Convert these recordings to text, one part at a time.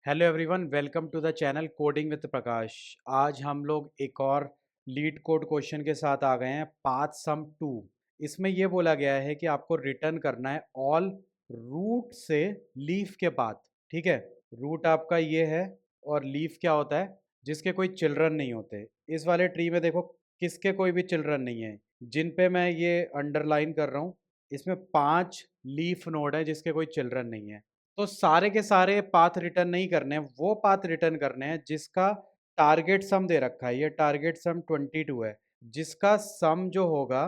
Hello everyone, welcome to the channel coding with Prakash. आज हम लोग एक और लीड कोड क्वेश्चन के साथ आ गए हैं, पाथ सम 2। इसमें यह बोला गया है कि आपको रिटर्न करना है ऑल रूट से लीफ के पाथ। ठीक है, रूट आपका ये है और लीफ क्या होता है, जिसके कोई चिल्ड्रन नहीं होते। इस वाले ट्री में देखो किसके कोई भी चिल्ड्रन नहीं है, जिन पे मैं ये अंडरलाइन कर रहा हूँ। इसमें 5 लीफ नोड है जिसके कोई चिल्ड्रन नहीं है। तो सारे के सारे पाथ रिटर्न नहीं करने हैं, वो पाथ रिटर्न करने हैं जिसका टारगेट सम दे रखा है। ये टारगेट सम 22 है, जिसका सम जो होगा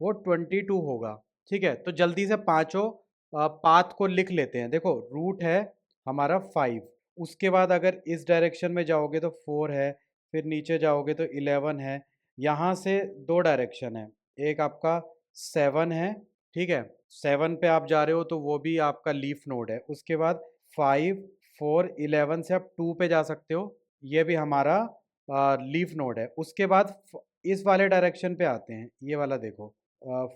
वो 22 होगा। ठीक है, तो जल्दी से पांचों पाथ को लिख लेते हैं। देखो रूट है हमारा 5, उसके बाद अगर इस डायरेक्शन में जाओगे तो 4 है, फिर नीचे जाओगे तो 11 है। यहाँ से दो डायरेक्शन है, एक आपका 7 है। ठीक है, 7 पे आप जा रहे हो तो वो भी आपका लीफ नोड है। उसके बाद 5, 4, 11 से आप 2 पे जा सकते हो, ये भी हमारा लीफ नोड है। उसके बाद इस वाले डायरेक्शन पे आते हैं, ये वाला देखो।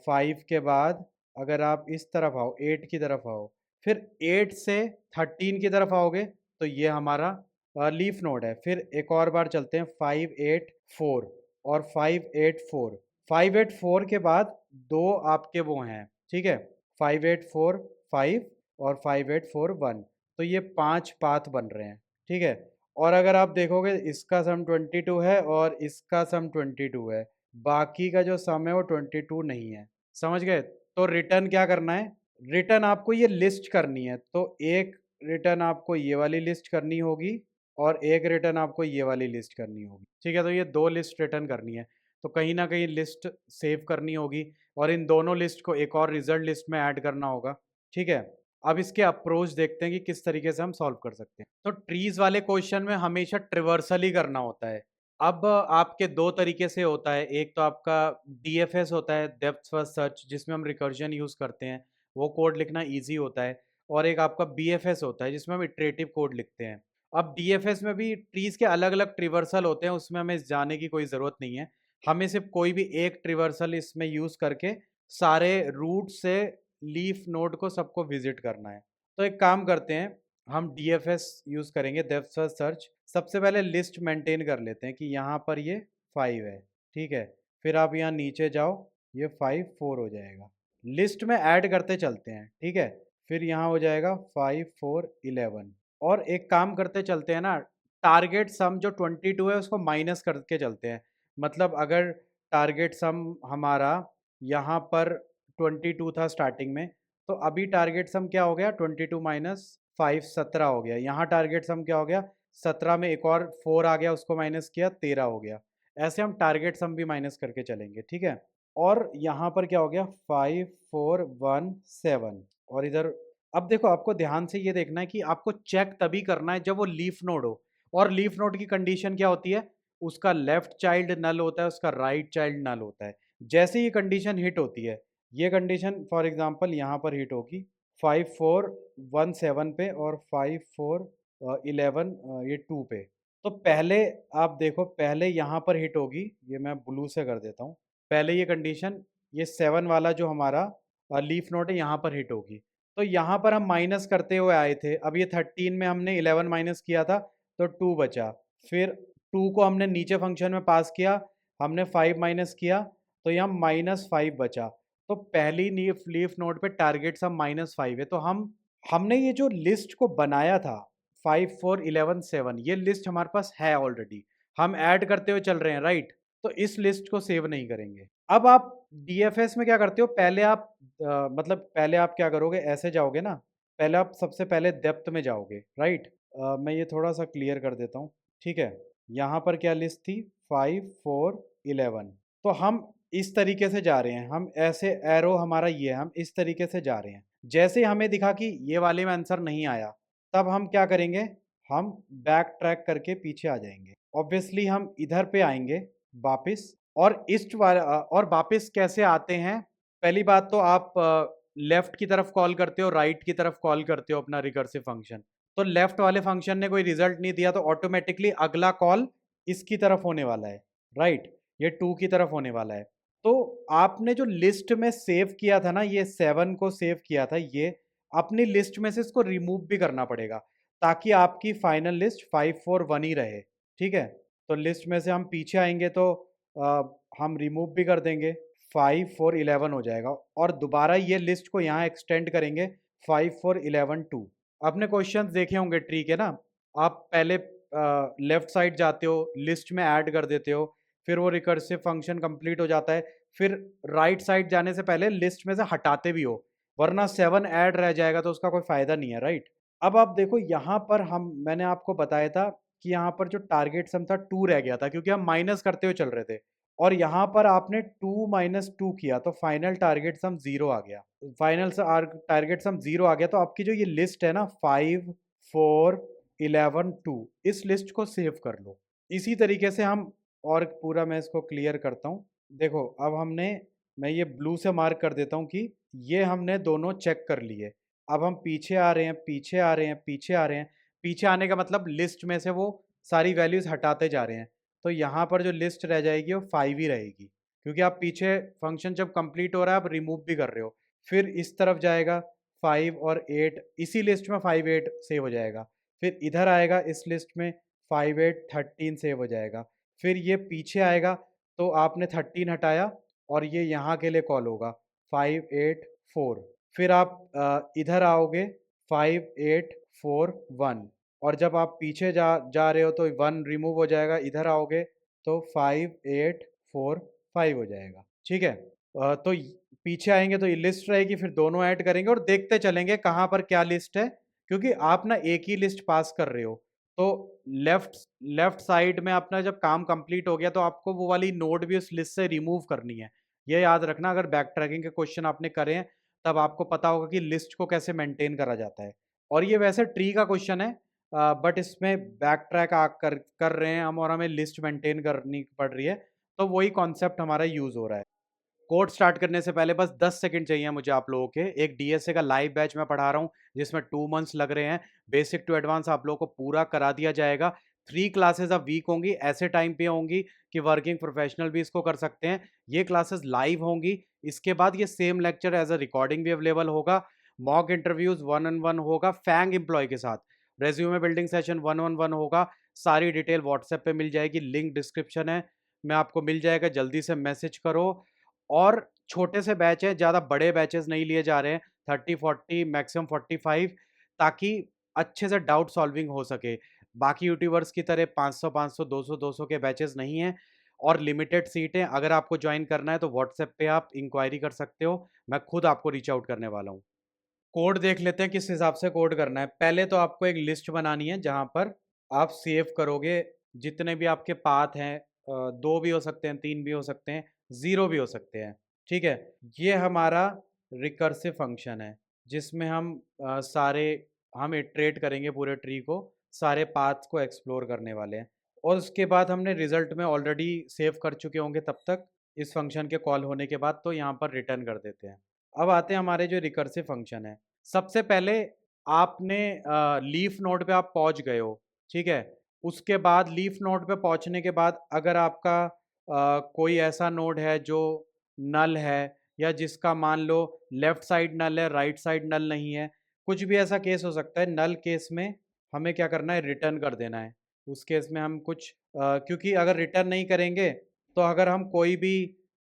5 के बाद अगर आप इस तरफ आओ, 8 की तरफ आओ, फिर 8 से 13 की तरफ आओगे तो ये हमारा लीफ नोड है। फिर एक और बार चलते हैं, 5, 8, 4 और 5, 8, 4। 5, 8, 4 के बाद दो आपके वो हैं। ठीक है, 5, 8, 4, 5 और 5, 8, 4, 1। तो ये 5 पाथ बन रहे हैं। ठीक है, और अगर आप देखोगे इसका सम 22 है और इसका सम 22 है, बाकी का जो सम है वो 22 नहीं है। समझ गए? तो रिटर्न क्या करना है, रिटर्न आपको ये लिस्ट करनी है। तो एक रिटर्न आपको ये वाली लिस्ट करनी होगी और एक रिटर्न आपको ये वाली लिस्ट करनी होगी। ठीक है, तो ये दो लिस्ट रिटर्न करनी है। तो कहीं ना कहीं लिस्ट सेव करनी होगी और इन दोनों लिस्ट को एक और रिजल्ट लिस्ट में ऐड करना होगा। ठीक है, अब इसके अप्रोच देखते हैं कि किस तरीके से हम सॉल्व कर सकते हैं। तो ट्रीज वाले क्वेश्चन में हमेशा ट्रिवर्सल ही करना होता है। अब आपके दो तरीके से होता है, एक तो आपका डीएफएस होता है, डेप्थ फर्स्ट सर्च, जिसमें हम रिकर्जन यूज करते हैं, वो कोड लिखना ईजी होता है। और एक आपका बीएफएस होता है जिसमें हम इटरेटिव कोड लिखते हैं। अब डीएफएस में भी ट्रीज के अलग अलग ट्रिवर्सल होते हैं, उसमें हमें जाने की कोई ज़रूरत नहीं है। हमें सिर्फ कोई भी एक ट्रिवर्सल इसमें यूज़ करके सारे रूट से लीफ नोड को सबको विजिट करना है। तो एक काम करते हैं, हम डीएफएस यूज़ करेंगे, डेप्थ फर्स्ट सर्च। सबसे पहले लिस्ट मेंटेन कर लेते हैं कि यहाँ पर ये 5 है। ठीक है, फिर आप यहाँ नीचे जाओ, ये 5, 4 हो जाएगा। लिस्ट में ऐड करते चलते हैं। ठीक है, फिर यहाँ हो जाएगा 5, 4, 11। और एक काम करते चलते हैं ना, टारगेट सम जो 22 है उसको माइनस करके चलते हैं। मतलब अगर टारगेट सम हमारा यहाँ पर 22 था स्टार्टिंग में, तो अभी टारगेट सम क्या हो गया, 22 माइनस 5, 17 हो गया। यहाँ टारगेट सम क्या हो गया, 17 में एक और 4 आ गया, उसको माइनस किया, 13 हो गया। ऐसे हम टारगेट सम भी माइनस करके चलेंगे। ठीक है, और यहाँ पर क्या हो गया, 5, 4, 1, 7। और इधर अब देखो, आपको ध्यान से ये देखना है कि आपको चेक तभी करना है जब वो लीफ नोड हो। और लीफ नोड की कंडीशन क्या होती है, उसका लेफ्ट चाइल्ड नल होता है, उसका राइट चाइल्ड नल होता है। जैसे ये कंडीशन हिट होती है, ये कंडीशन फॉर एग्जांपल यहाँ पर हिट होगी 5, 4, 1, 7 पे और 5, 4, 11 ये 2 पे। तो पहले आप देखो, पहले यहाँ पर हिट होगी, ये मैं ब्लू से कर देता हूँ। पहले ये कंडीशन, ये 7 वाला जो हमारा लीफ नोड है यहाँ पर हिट होगी। तो यहाँ पर हम माइनस करते हुए आए थे, अब ये 13 में हमने 11 माइनस किया था तो 2 बचा। फिर 2 को हमने नीचे फंक्शन में पास किया, हमने 5 माइनस किया, तो यहाँ -5 बचा। तो पहली लीफ लीफ नोड पे टारगेट सम -5 है। तो हमने ये जो लिस्ट को बनाया था 5, 4, 11, 7, ये लिस्ट हमारे पास है ऑलरेडी, हम ऐड करते हुए चल रहे हैं, राइट। तो इस लिस्ट को सेव नहीं करेंगे। अब आप डीएफएस में क्या करते हो, पहले आप मतलब पहले आप क्या करोगे, ऐसे जाओगे ना, पहले आप सबसे पहले डेप्थ में जाओगे, राइट। मैं ये थोड़ा सा क्लियर कर देता हूँ। ठीक है, यहाँ पर क्या लिस्ट थी, 5, 4, 11। तो हम इस तरीके से जा रहे हैं, हम ऐसे एरो हमारा ये है, हम इस तरीके से जा रहे हैं। जैसे हमें दिखा कि ये वाले में आंसर नहीं आया, तब हम क्या करेंगे, हम बैक ट्रैक करके पीछे आ जाएंगे। ऑब्वियसली हम इधर पे आएंगे वापस, और ईस्ट वाला और वापस कैसे आते हैं। पहली बात तो आप लेफ्ट की तरफ कॉल करते हो, राइट की तरफ कॉल करते हो अपना रिकर्सिव फंक्शन। तो लेफ्ट वाले फंक्शन ने कोई रिजल्ट नहीं दिया तो ऑटोमेटिकली अगला कॉल इसकी तरफ होने वाला है, राइट, ये 2 की तरफ होने वाला है। तो आपने जो लिस्ट में सेव किया था ना, ये 7 को सेव किया था, ये अपनी लिस्ट में से इसको रिमूव भी करना पड़ेगा। ताकि आपकी फाइनल लिस्ट 5 4 1 ही रहे। ठीक है, तो लिस्ट में से हम पीछे आएंगे तो हम रिमूव भी कर देंगे, 5 4 11 हो जाएगा। और दोबारा ये लिस्ट को यहाँ एक्सटेंड करेंगे 5 4 11 2। आपने क्वेश्चंस देखे होंगे ट्री के ना, आप पहले लेफ्ट साइड जाते हो, लिस्ट में ऐड कर देते हो, फिर वो रिकर्सिव फंक्शन कंप्लीट हो जाता है, फिर राइट साइड जाने से पहले लिस्ट में से हटाते भी हो, वरना 7 ऐड रह जाएगा तो उसका कोई फायदा नहीं है, राइट। अब आप देखो यहाँ पर मैंने आपको बताया था कि यहाँ पर जो टारगेट सम था 2 रह गया था, क्योंकि हम माइनस करते हुए चल रहे थे, और यहाँ पर आपने 2 - 2 किया तो फाइनल टारगेट सम 0 आ गया। फाइनल टारगेट सम 0 आ गया, तो आपकी जो ये लिस्ट है ना 5 4 11 2, इस लिस्ट को सेव कर लो। इसी तरीके से हम, और पूरा मैं इसको क्लियर करता हूँ। देखो अब मैं ये ब्लू से मार्क कर देता हूँ कि ये हमने दोनों चेक कर लिए। अब हम पीछे आ रहे हैं, पीछे आ रहे हैं, पीछे आ रहे हैं। पीछे आने का मतलब लिस्ट में से वो सारी वैल्यूज़ हटाते जा रहे हैं। तो यहाँ पर जो लिस्ट रह जाएगी वो 5 ही रहेगी, क्योंकि आप पीछे फंक्शन जब कंप्लीट हो रहा है आप रिमूव भी कर रहे हो। फिर इस तरफ जाएगा 5 और 8, इसी लिस्ट में 5 8 सेव हो जाएगा। फिर इधर आएगा इस लिस्ट में 5 8 13 सेव हो जाएगा। फिर ये पीछे आएगा तो आपने 13 हटाया और ये यहाँ के लिए कॉल होगा 5 8 4। फिर आप इधर आओगे 5 8 4 1, और जब आप पीछे जा रहे हो तो 1 रिमूव हो जाएगा, इधर आओगे तो 5 8 4 5 हो जाएगा। ठीक है, तो पीछे आएंगे तो ये लिस्ट रहेगी, फिर दोनों ऐड करेंगे और देखते चलेंगे कहाँ पर क्या लिस्ट है, क्योंकि आप ना एक ही लिस्ट पास कर रहे हो। तो लेफ्ट लेफ्ट साइड में अपना जब काम कंप्लीट हो गया तो आपको वो वाली नोड भी उस लिस्ट से रिमूव करनी है। ये याद रखना, अगर बैक ट्रैकिंग के क्वेश्चन आपने करे हैं तब आपको पता होगा कि लिस्ट को कैसे मेंटेन करा जाता है। और ये वैसे ट्री का क्वेश्चन है, बट इसमें बैक ट्रैक कर रहे हैं हम और हमें लिस्ट मेंटेन करनी पड़ रही है, तो वही कॉन्सेप्ट हमारा यूज हो रहा है। कोर्स स्टार्ट करने से पहले बस 10 सेकंड चाहिए मुझे आप लोगों के। एक डीएसए का लाइव बैच मैं पढ़ा रहा हूँ, जिसमें 2 मंथ्स लग रहे हैं। बेसिक टू एडवांस आप लोगों को पूरा करा दिया जाएगा। 3 क्लासेस अब वीक होंगी, ऐसे टाइम पे होंगी कि वर्किंग प्रोफेशनल भी इसको कर सकते हैं। ये क्लासेस लाइव होंगी, इसके बाद ये same lecture as a recording भी अवेलेबल होगा। मॉक इंटरव्यूज 1 on 1 होगा फैंग एम्प्लॉय के साथ। रेज्यूमे बिल्डिंग सेशन 1 on 1 होगा। सारी डिटेल व्हाट्सएप पे मिल जाएगी, लिंक डिस्क्रिप्शन है में आपको मिल जाएगा, जल्दी से मैसेज करो। और छोटे से बैच है, ज़्यादा बड़े बैचेस नहीं लिए जा रहे हैं, 30 40 मैक्सिमम 45, ताकि अच्छे से डाउट सॉल्विंग हो सके। बाकी यूट्यूबर्स की तरह 500 500 200 200 के बैचेस नहीं हैं, और लिमिटेड सीटें। अगर आपको ज्वाइन करना है तो व्हाट्सएप पे आप इंक्वायरी कर सकते हो, मैं खुद आपको रीच आउट करने वाला हूँ। कोड देख लेते हैं किस हिसाब से कोड करना है। पहले तो आपको एक लिस्ट बनानी है जहाँ पर आप सेव करोगे जितने भी आपके पाथ हैं। 2 भी हो सकते हैं, 3 भी हो सकते हैं, 0 भी हो सकते हैं। ठीक है, ये हमारा रिकर्सिव फंक्शन है, जिसमें हम इटरेट करेंगे पूरे ट्री को, सारे पाथ्स को एक्सप्लोर करने वाले हैं। और उसके बाद हमने रिजल्ट में ऑलरेडी सेव कर चुके होंगे तब तक, इस फंक्शन के कॉल होने के बाद, तो यहाँ पर रिटर्न कर देते हैं। अब आते हैं हमारे जो रिकर्सिव फंक्शन है। सबसे पहले आपने लीफ नोड पे आप पहुंच गए हो, ठीक है। उसके बाद लीफ नोड पे पहुंचने के बाद अगर आपका कोई ऐसा नोड है जो नल है, या जिसका मान लो लेफ्ट साइड नल है, राइट साइड नल नहीं है, कुछ भी ऐसा केस हो सकता है। नल केस में हमें क्या करना है, रिटर्न कर देना है। उस केस में हम क्योंकि अगर रिटर्न नहीं करेंगे तो अगर हम कोई भी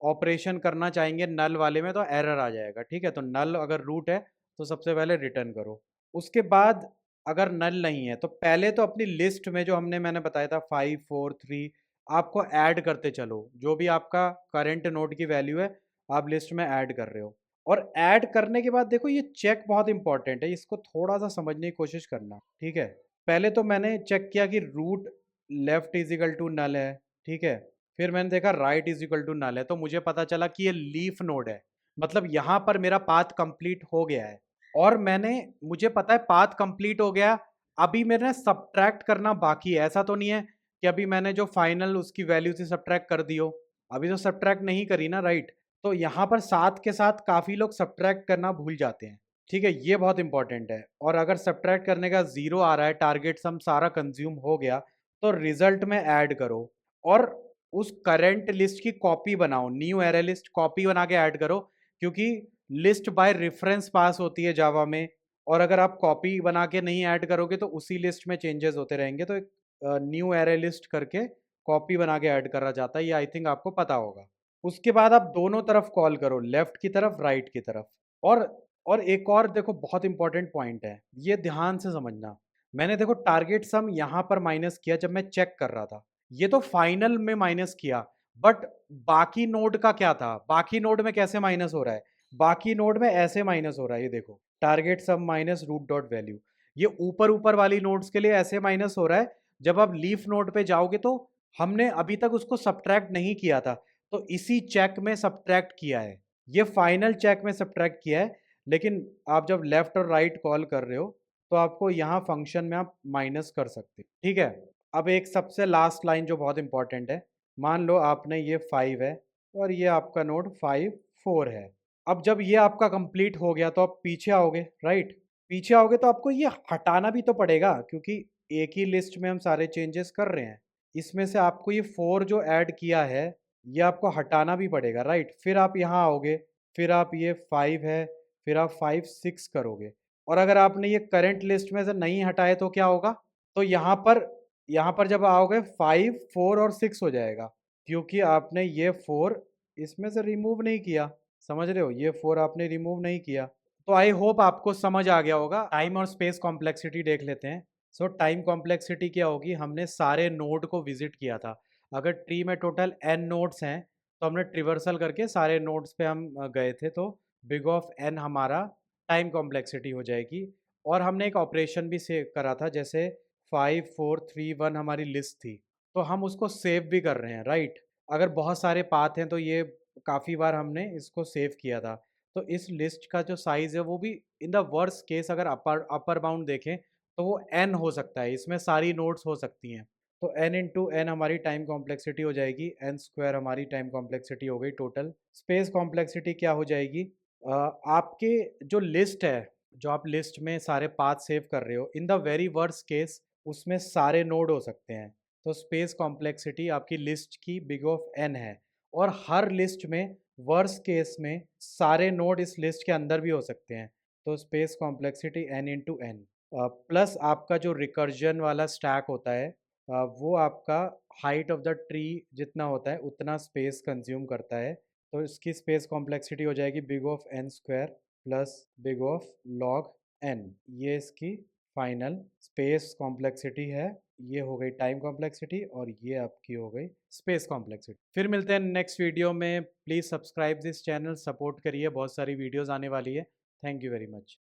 ऑपरेशन करना चाहेंगे नल वाले में तो एरर आ जाएगा। ठीक है, तो नल अगर रूट है तो सबसे पहले रिटर्न करो। उसके बाद अगर नल नहीं है तो पहले तो अपनी लिस्ट में जो मैंने बताया था 5 4 3, आपको ऐड करते चलो। जो भी आपका करंट नोड की वैल्यू है आप लिस्ट में ऐड कर रहे हो। और ऐड करने के बाद देखो ये चेक बहुत इंपॉर्टेंट है, इसको थोड़ा सा समझने की कोशिश करना। ठीक है, पहले तो मैंने चेक किया कि root left is equal to null है। ठीक है, फिर मैंने देखा right is equal to null है, तो मुझे पता चला कि ये लीफ नोड है, मतलब यहाँ पर मेरा पाथ कंप्लीट हो गया है। और मुझे पता है पाथ कंप्लीट हो गया, अभी मैंने सब्ट्रैक्ट करना बाकी है। ऐसा तो नहीं है कि अभी मैंने जो फाइनल उसकी वैल्यू से सब्ट्रैक्ट कर दी हो, अभी तो सब्ट्रैक्ट नहीं करी ना, राइट। तो यहाँ पर साथ के साथ काफ़ी लोग सब्ट्रैक्ट करना भूल जाते हैं। ठीक है, ये बहुत इंपॉर्टेंट है। और अगर सब्ट्रैक्ट करने का 0 आ रहा है, टारगेट सम सारा कंज्यूम हो गया, तो रिजल्ट में ऐड करो और उस करंट लिस्ट की कॉपी बनाओ, न्यू एरे लिस्ट कॉपी बना के ऐड करो, क्योंकि लिस्ट बाय रेफरेंस पास होती है जावा में, और अगर आप कॉपी बना के नहीं ऐड करोगे तो उसी लिस्ट में चेंजेस होते रहेंगे। तो एक न्यू एरे लिस्ट करके कॉपी बना के ऐड करा जाता है, ये आई थिंक आपको पता होगा। उसके बाद आप दोनों तरफ कॉल करो, लेफ्ट की तरफ, राइट की तरफ। और और एक और देखो बहुत इंपॉर्टेंट पॉइंट है, ये ध्यान से समझना। मैंने देखो टारगेट सम यहाँ पर माइनस किया जब मैं चेक कर रहा था, ये तो फाइनल में माइनस किया, बट बाकी नोड का क्या था, बाकी नोड में कैसे माइनस हो रहा है, बाकी नोड में ऐसे माइनस हो रहा है, ये देखो टारगेट सम माइनस रूट डॉट वैल्यू। ये ऊपर ऊपर वाली नोड्स के लिए ऐसे माइनस हो रहा है। जब आप लीफ नोड पे जाओगे तो हमने अभी तक उसको सब्ट्रैक्ट नहीं किया था, तो इसी चेक में सब्ट्रैक्ट किया है, ये फाइनल चेक में सब्ट्रैक्ट किया है। लेकिन आप जब लेफ्ट और राइट कॉल कर रहे हो तो आपको यहाँ फंक्शन में आप माइनस कर सकते, ठीक है। अब एक सबसे लास्ट लाइन जो बहुत इंपॉर्टेंट है, मान लो आपने ये 5 है और ये आपका नोड 5 4 है। अब जब ये आपका कंप्लीट हो गया तो आप पीछे आओगे, राइट। पीछे आओगे तो आपको ये हटाना भी तो पड़ेगा, क्योंकि एक ही लिस्ट में हम सारे चेंजेस कर रहे हैं। इसमें से आपको ये 4 जो ऐड किया है ये आपको हटाना भी पड़ेगा, राइट। फिर आप यहाँ आओगे, फिर आप ये 5 है, फिर आप 5 6 करोगे। और अगर आपने ये करंट लिस्ट में से नहीं हटाए तो क्या होगा, तो यहाँ पर जब आओगे 5 4 और 6 हो जाएगा, क्योंकि आपने ये 4 इसमें से रिमूव नहीं किया। समझ रहे हो, ये 4 आपने रिमूव नहीं किया। तो आई होप आपको समझ आ गया होगा। टाइम और स्पेस कॉम्प्लेक्सिटी देख लेते हैं। सो टाइम कॉम्प्लेक्सिटी क्या होगी, हमने सारे नोड को विजिट किया था। अगर ट्री में टोटल n नोड्स हैं तो हमने ट्रिवर्सल करके सारे नोड्स पे हम गए थे, तो बिग ऑफ n हमारा टाइम कॉम्प्लेक्सिटी हो जाएगी। और हमने एक ऑपरेशन भी सेव करा था, जैसे 5 4 3 1 हमारी लिस्ट थी, तो हम उसको सेव भी कर रहे हैं, राइट। अगर बहुत सारे पाथ हैं तो ये काफ़ी बार हमने इसको सेव किया था। तो इस लिस्ट का जो साइज़ है वो भी इन द वर्स्ट केस अगर अपर अपर बाउंड देखें तो वो n हो सकता है, इसमें सारी नोड्स हो सकती हैं। तो n इंटू एन हमारी टाइम कॉम्प्लेक्सिटी हो जाएगी, n स्क्वायर हमारी टाइम कॉम्प्लेक्सिटी हो गई टोटल। स्पेस कॉम्प्लेक्सिटी क्या हो जाएगी, आपके जो लिस्ट है, जो आप लिस्ट में सारे पाथ सेव कर रहे हो, in the very worst case उसमें सारे नोड हो सकते हैं। तो स्पेस कॉम्प्लेक्सिटी आपकी लिस्ट की बिग ऑफ n है, और हर लिस्ट में वर्स्ट केस में सारे नोड इस लिस्ट के अंदर भी हो सकते हैं। तो space complexity n into N, plus आपका जो रिकर्जन वाला स्टैक होता है, वो आपका हाइट ऑफ द ट्री जितना होता है उतना स्पेस कंज्यूम करता है। तो इसकी स्पेस कॉम्प्लेक्सिटी हो जाएगी big of N square plus big of log N, ये इसकी फाइनल स्पेस कॉम्प्लेक्सिटी है। ये हो गई टाइम कॉम्प्लेक्सिटी और ये आपकी हो गई स्पेस कॉम्प्लेक्सिटी। फिर मिलते हैं नेक्स्ट वीडियो में। Please subscribe this channel, support करिए, बहुत सारी वीडियोस आने वाली है। Thank you very much.